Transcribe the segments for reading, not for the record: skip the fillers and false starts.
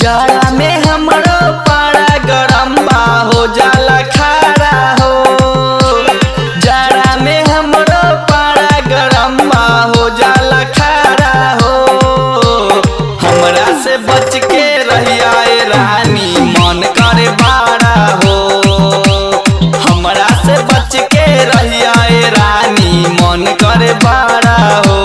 जाड़ा में हमरो पारा गरम बा हो जाला खारा हो। जाड़ा में हमरो पारा गरम बा हो जाला खारा हो। हमरा से बच के रहिया रानी मन करे बाड़ा हो। हमरा से बच के रहिया रानी मन करे बाड़ा हो।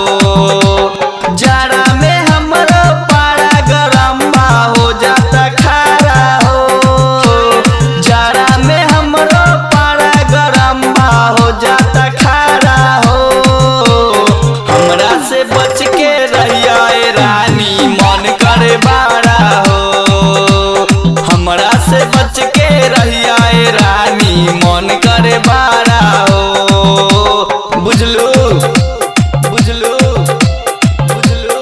जाड़ा में हमरो पारा गरम बा हो जाता खारा हो। जाड़ा में हमरो पारा गरम बा हो जाता खारा हो। हमरा से बच के रहिया रानी मन करे बाड़ा हो। हमरा से बच के रहिया रानी मन करे बाड़ा हो। बुझलू बुझलू बुझलू।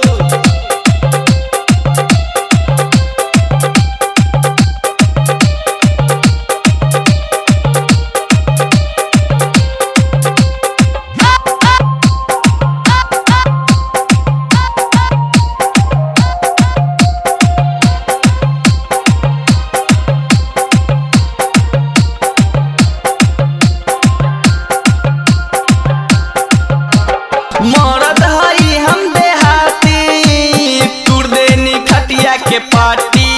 मरद हई हम देहाती तुर देनी खटिया के पाटी।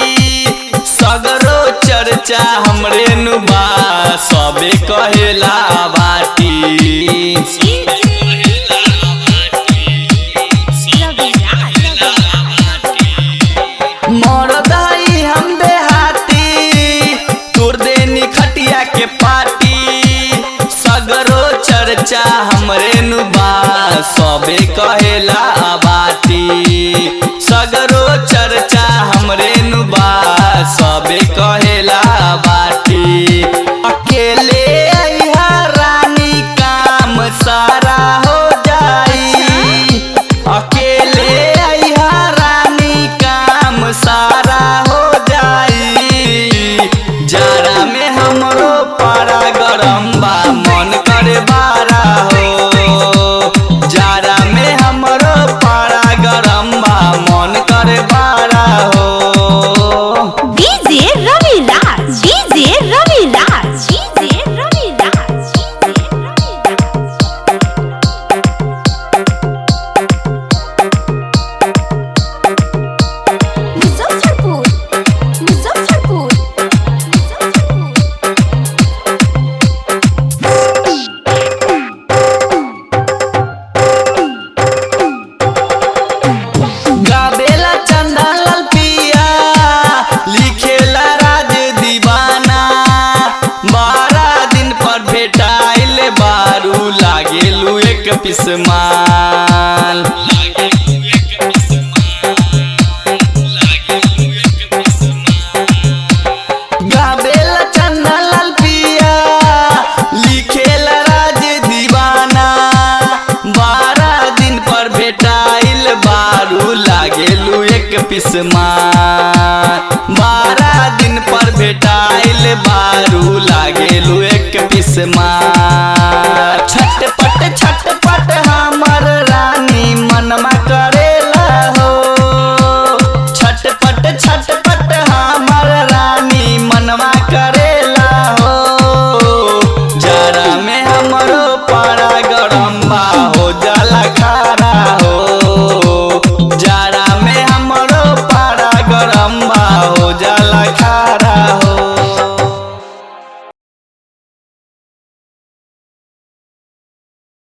सगरो चर्चा हमरे नुबा सबे कहेला बाटी। मरद हई हम देहाती तुर देनी खटिया के पाटी। सगरो चर्चा हमरे नुबा सबे कहेला बाटी। सगरो चर्चा हमरे नुबा सबे कहेला बाटी। अकेले अइहा रानी काम सारा हो जाई। अकेले अइहा रानी काम सारा हो जाई। जाड़ा में हमरो पारा गरम बा मन करे बाड़ा हो। जाड़ा में हमरो पारा गरम बा मन करे बाड़ा हो। DJ Raviraj, DJ Raviraj, DJ Raviraj, DJ Raviraj. Muzaffarpur, Muzaffarpur, गावेला चंदा लाल पिया लिखेला राज दीवाना। 12 दिन पर भेटाइल बारू लागेलू एक पिसमाल। गावेला चंदा लाल पिया लिखेला राज दीवाना। 12 दिन पर भेटाइल बारू लागेलू एक पिसमाल। 12 दिन पर भेटाइल बारू लागेलू एक पिसमाल। छटपट छट